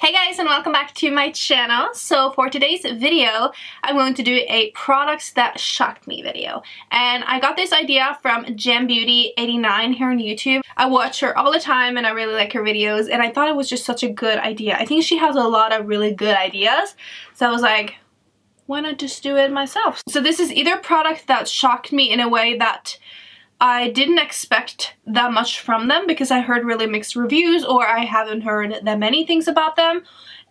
Hey guys, and welcome back to my channel. So for today's video, I'm going to do a products that shocked me video. And I got this idea from JamBeauty89 here on YouTube. I watch her all the time and I really like her videos, and I thought it was just such a good idea. I think she has a lot of really good ideas. So I was like, why not just do it myself? So this is either a product that shocked me in a way that I didn't expect that much from them because I heard really mixed reviews, or I haven't heard that many things about them.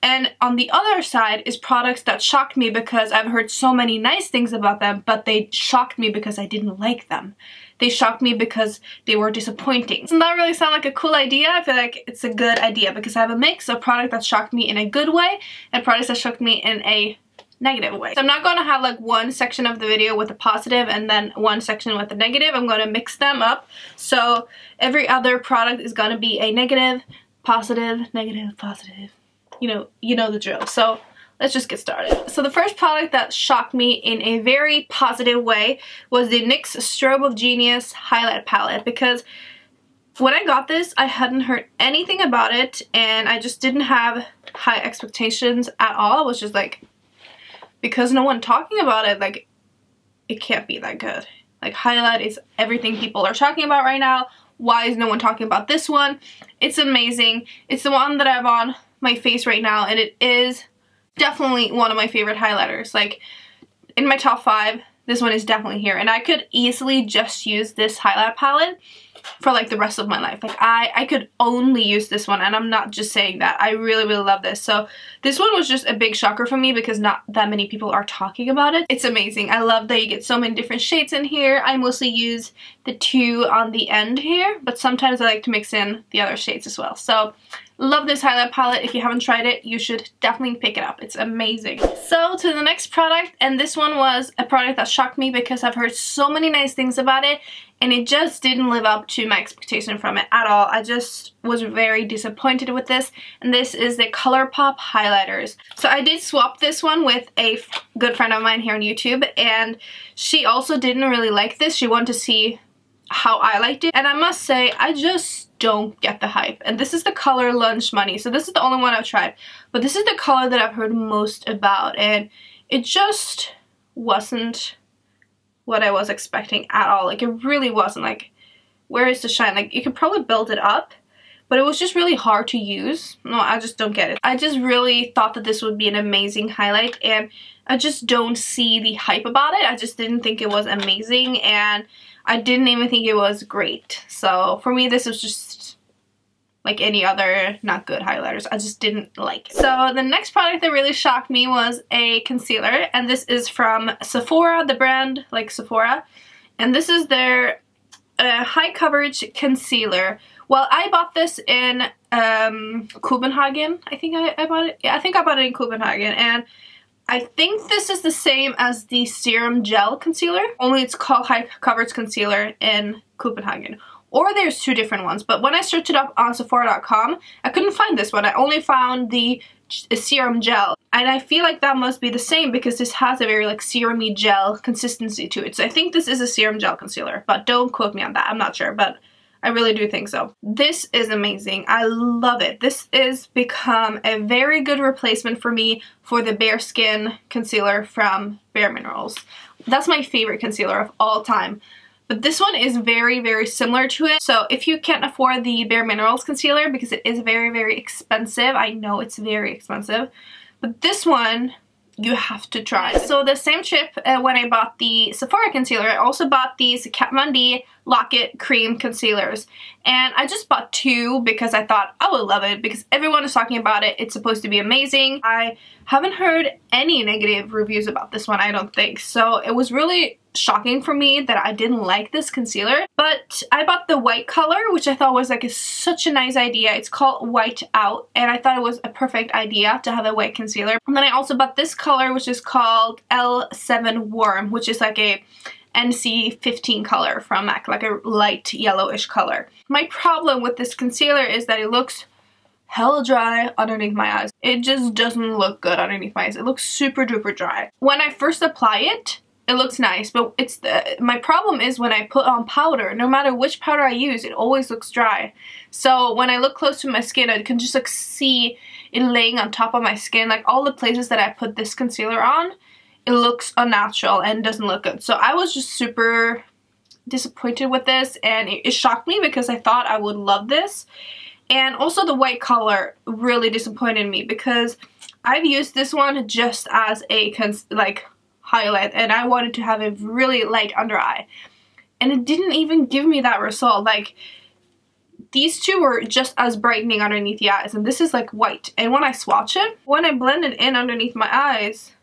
And on the other side is products that shocked me because I've heard so many nice things about them, but they shocked me because I didn't like them. They shocked me because they were disappointing. Doesn't that really sound like a cool idea? I feel like it's a good idea because I have a mix of product that shocked me in a good way and products that shocked me in a negative way. So I'm not going to have like one section of the video with a positive and then one section with a negative. I'm going to mix them up. So every other product is going to be a negative, positive, negative, positive. You know the drill. So let's just get started. So the first product that shocked me in a very positive way was the NYX Strobe of Genius Highlight Palette, because when I got this, I hadn't heard anything about it and I just didn't have high expectations at all. I was just like, because no one talking about it, like, it can't be that good. Like, highlight is everything people are talking about right now. Why is no one talking about this one? It's amazing. It's the one that I have on my face right now, and it is definitely one of my favorite highlighters. Like, in my top 5, this one is definitely here. And I could easily just use this highlight palette for like the rest of my life. Like I could only use this one, and I'm not just saying that. I really love this. So this one was just a big shocker for me because not that many people are talking about it. It's amazing. I love that you get so many different shades in here. I mostly use the 2 on the end here, but sometimes I like to mix in the other shades as well. So love this highlight palette. If you haven't tried it, you should definitely pick it up. It's amazing. So to the next product, and this one was a product that shocked me because I've heard so many nice things about it, and it just didn't live up to my expectation from it at all. I just was very disappointed with this, and this is the Colourpop highlighters. So I did swap this one with a good friend of mine here on YouTube, and she also didn't really like this. She wanted to see how I liked it, and I must say, I just don't get the hype. And this is the color Lunch Money. So this is the only one I've tried, but this is the color that I've heard most about, and it just wasn't what I was expecting at all. Like, it really wasn't. Like, where is the shine? Like, you could probably build it up, but it was just really hard to use. No, I just don't get it. I just really thought that this would be an amazing highlight, and I just don't see the hype about it. I just didn't think it was amazing, and I didn't even think it was great. So for me, this was just like any other not good highlighters. I just didn't like it. So the next product that really shocked me was a concealer, and this is from Sephora, the brand like Sephora, and this is their high coverage concealer. Well, I bought this in Copenhagen. I think I bought it. Yeah, I think I bought it in Copenhagen, and I think this is the same as the Serum Gel Concealer, only it's called High Coverage Concealer in Copenhagen. Or there's 2 different ones, but when I searched it up on Sephora.com, I couldn't find this one. I only found the Serum Gel. And I feel like that must be the same because this has a very like serum-y gel consistency to it. So I think this is a Serum Gel Concealer, but don't quote me on that. I'm not sure, but I really do think so. This is amazing. I love it. This has become a very good replacement for me for the Bare Skin concealer from Bare Minerals. That's my favorite concealer of all time. But this one is very similar to it. So if you can't afford the Bare Minerals concealer, because it is very expensive, I know it's very expensive, but this one you have to try. So the same trip when I bought the Sephora concealer, I also bought these Kat Von D Lock-It Cream concealers. And I just bought 2 because I thought I would love it because everyone is talking about it. It's supposed to be amazing. I haven't heard any negative reviews about this one, I don't think. So it was really shocking for me that I didn't like this concealer. But I bought the white color, which I thought was like such a nice idea. It's called White Out, and I thought it was a perfect idea to have a white concealer. And then I also bought this color, which is called L7 Warm, which is like a NC15 color from MAC, like a light yellowish color. My problem with this concealer is that it looks hella dry underneath my eyes. It just doesn't look good underneath my eyes. It looks super duper dry. When I first apply it, it looks nice, but my problem is when I put on powder, no matter which powder I use, it always looks dry. So when I look close to my skin, I can just like see it laying on top of my skin. Like all the places that I put this concealer on, it looks unnatural and doesn't look good. So I was just super disappointed with this, and it shocked me because I thought I would love this. And also the white color really disappointed me because I've used this one just as a highlight, and I wanted to have a really light under eye, and it didn't even give me that result. Like these two were just as brightening underneath the eyes, and this is like white, and when I swatch it, when I blend it in underneath my eyes,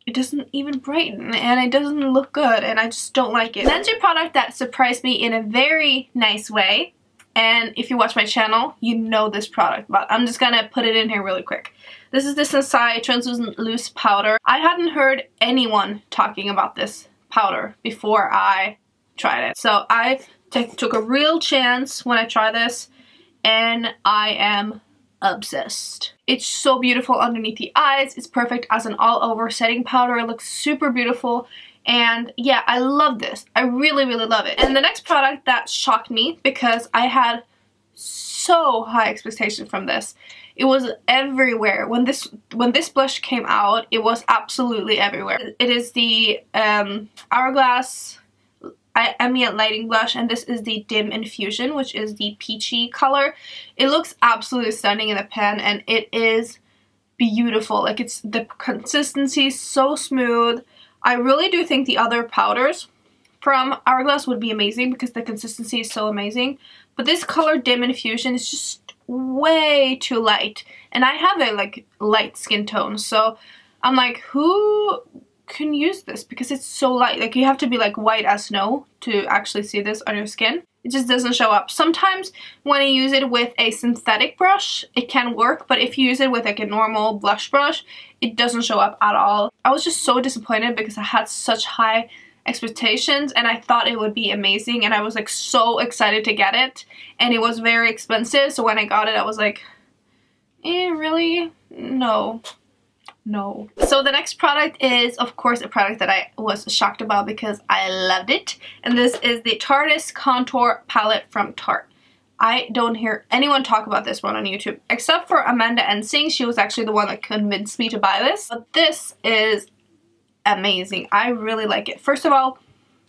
it doesn't even brighten and it doesn't look good, and I just don't like it. That's a product that surprised me in a very nice way, and if you watch my channel, you know this product, but I'm just gonna put it in here really quick. This is the Sensai Translucent Loose Powder. I hadn't heard anyone talking about this powder before I tried it, so I took a real chance when I tried this, and I am obsessed. It's so beautiful underneath the eyes. It's perfect as an all-over setting powder. It looks super beautiful, and yeah, I love this. I really, really love it. And the next product that shocked me, because I had so high expectations from this. It was everywhere. When this blush came out, it was absolutely everywhere. It is the Hourglass Ambient Lighting Blush, and this is the Dim Infusion, which is the peachy color. It looks absolutely stunning in the pen, and it is beautiful. Like, it's the consistency is so smooth. I really do think the other powders from Hourglass would be amazing because the consistency is so amazing, but this color Dim Infusion is just way too light, and I have a like light skin tone, so I'm like, who can use this because it's so light? Like, you have to be like white as snow to actually see this on your skin. It just doesn't show up. Sometimes when you use it with a synthetic brush, it can work, but if you use it with like a normal blush brush, it doesn't show up at all. I was just so disappointed because I had such high expectations and I thought it would be amazing, and I was like so excited to get it, and it was very expensive, so when I got it I was like, really? No. So the next product is, of course, a product that I was shocked about because I loved it, and this is the NYX Contour Palette from Tarte. I don't hear anyone talk about this one on YouTube except for Amanda Ensing. She was actually the one that convinced me to buy this, but this is amazing. I really like it. First of all,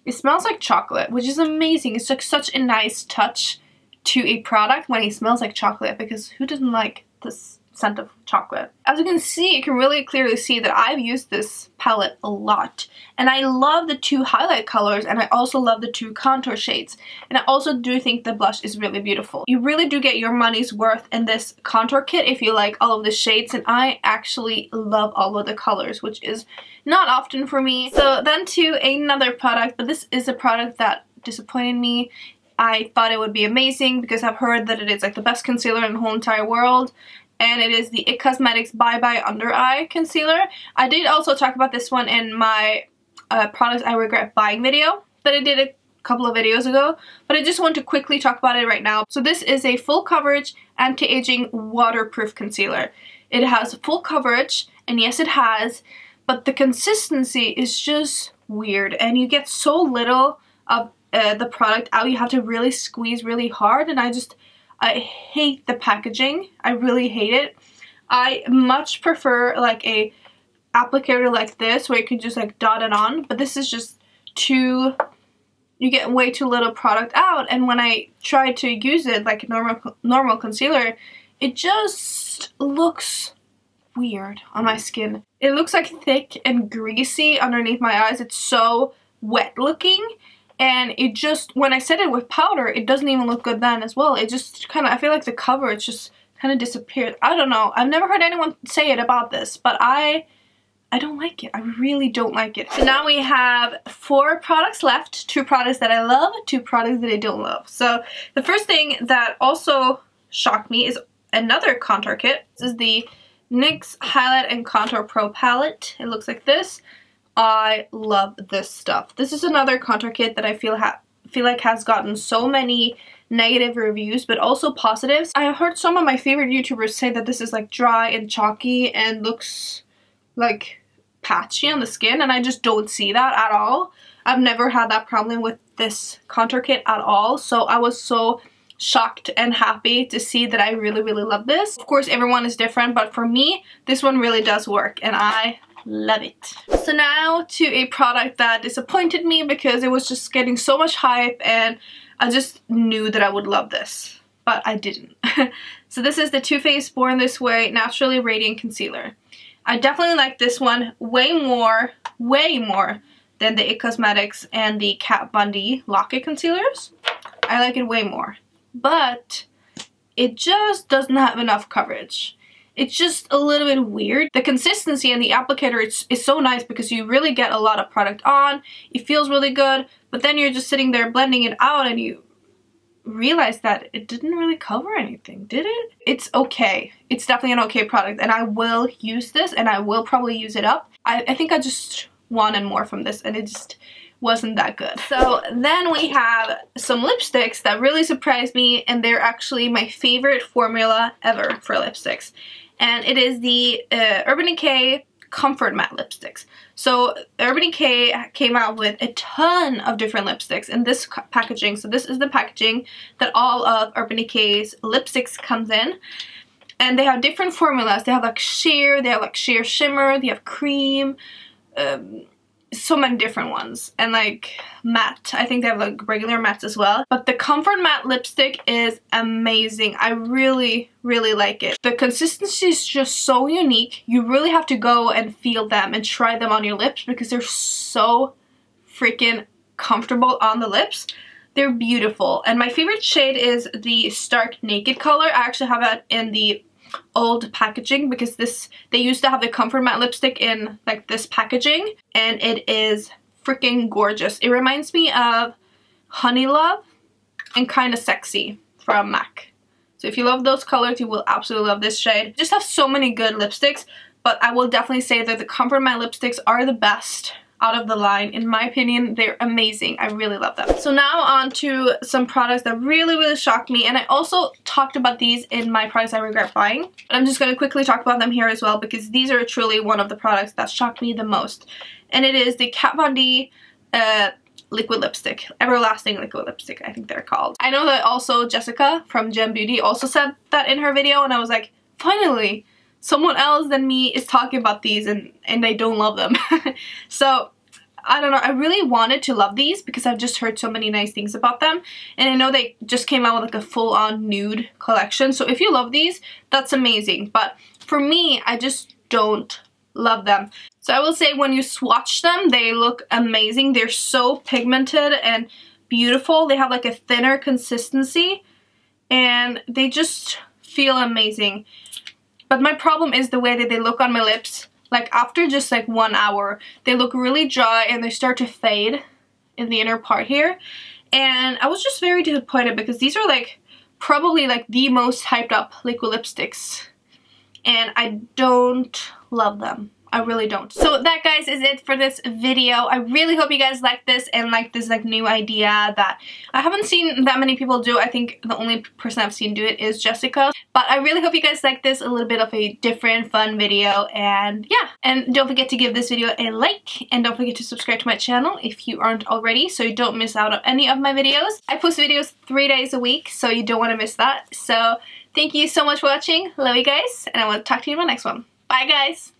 it smells like chocolate, which is amazing. It's like such a nice touch to a product when it smells like chocolate, because who doesn't like this scent of chocolate? As you can see, you can really clearly see that I've used this palette a lot, and I love the two highlight colors, and I also love the two contour shades, and I also do think the blush is really beautiful. You really do get your money's worth in this contour kit if you like all of the shades, and I actually love all of the colors, which is not often for me. So then to another product, but this is a product that disappointed me. I thought it would be amazing because I've heard that it is like the best concealer in the whole entire world, and it is the IT Cosmetics Bye Bye Under Eye Concealer. I did also talk about this one in my products I regret buying video that I did a couple of videos ago, but I just want to quickly talk about it right now. So this is a full coverage anti-aging waterproof concealer. It has full coverage, and yes it has, but the consistency is just weird, and you get so little of the product out. You have to really squeeze really hard, and I hate the packaging. I really hate it. I much prefer like a applicator like this where you can just like dot it on, but this is just too, you get way too little product out, and when I try to use it like normal concealer, it just looks weird on my skin. It looks like thick and greasy underneath my eyes. It's so wet looking. And it just, when I set it with powder, it doesn't even look good then as well. It just kind of, I feel like the coverage just kind of disappeared. I don't know. I've never heard anyone say it about this, but I don't like it. I really don't like it. So now we have 4 products left. 2 products that I love, 2 products that I don't love. So the first thing that also shocked me is another contour kit. This is the NYX Highlight and Contour Pro Palette. It looks like this. I love this stuff. This is another contour kit that I feel like has gotten so many negative reviews, but also positives. I have heard some of my favorite YouTubers say that this is like dry and chalky and looks like patchy on the skin, and I just don't see that at all. I've never had that problem with this contour kit at all, so I was so shocked and happy to see that I really love this. Of course, everyone is different, but for me, this one really does work, and I love it. So now to a product that disappointed me because it was just getting so much hype, and I just knew that I would love this, but I didn't. So this is the Too Faced Born This Way Naturally Radiant Concealer. I definitely like this one way more than the IT Cosmetics and the Kat Von D Lock-It concealers. I like it way more. But it just doesn't have enough coverage. It's just a little bit weird. The consistency and the applicator is so nice because you really get a lot of product on. It feels really good, but then you're just sitting there blending it out and you realize that it didn't really cover anything, did it? It's okay. It's definitely an okay product, and I will use this, and I will probably use it up. I think I just wanted more from this, and it just wasn't that good. So then we have some lipsticks that really surprised me, and they're actually my favorite formula ever for lipsticks. And it is the Urban Decay Comfort Matte lipsticks. So Urban Decay came out with a ton of different lipsticks in this packaging. So this is the packaging that all of Urban Decay's lipsticks comes in. And they have different formulas. They have like sheer, they have like sheer shimmer, they have cream, so many different ones, and like matte. I think they have like regular mattes as well, but the Comfort Matte lipstick is amazing. I really like it. The consistency is just so unique. You really have to go and feel them and try them on your lips because they're so freaking comfortable on the lips. They're beautiful, and my favorite shade is the Stark Naked color. I actually have that in the old packaging because they used to have the Comfort Matte lipstick in like this packaging, and it is freaking gorgeous. It reminds me of Honey Love and Kinda Sexy from MAC. So if you love those colors, you will absolutely love this shade. Just have so many good lipsticks, but I will definitely say that the Comfort Matte lipsticks are the best out of the line. In my opinion, they're amazing. I really love them. So now on to some products that really shocked me, and I also talked about these in my products I regret buying, but I'm just going to quickly talk about them here as well because these are truly one of the products that shocked me the most, and it is the Kat Von D liquid lipstick, everlasting liquid lipstick, I think they're called. I know that also Jessica from Gem Beauty also said that in her video, and I was like, finally someone else than me is talking about these and I don't love them. So I don't know, I really wanted to love these because I've just heard so many nice things about them, and I know they just came out with like a full-on nude collection, so if you love these, that's amazing, but for me, I just don't love them. So I will say when you swatch them, they look amazing. They're so pigmented and beautiful. They have like a thinner consistency and they just feel amazing. But my problem is the way that they look on my lips. Like after just like 1 hour, they look really dry and they start to fade in the inner part here. And I was just very disappointed because these are like probably like the most hyped up liquid lipsticks. And I don't love them. I really don't. So that, guys, is it for this video. I really hope you guys like this and like this like new idea that I haven't seen that many people do. I think the only person I've seen do it is Jessica. But I really hope you guys like this, a little bit of a different fun video, and yeah. And don't forget to give this video a like, and don't forget to subscribe to my channel if you aren't already so you don't miss out on any of my videos. I post videos 3 days a week, so you don't want to miss that. So thank you so much for watching. Love you guys, and I will talk to you in my next one. Bye, guys!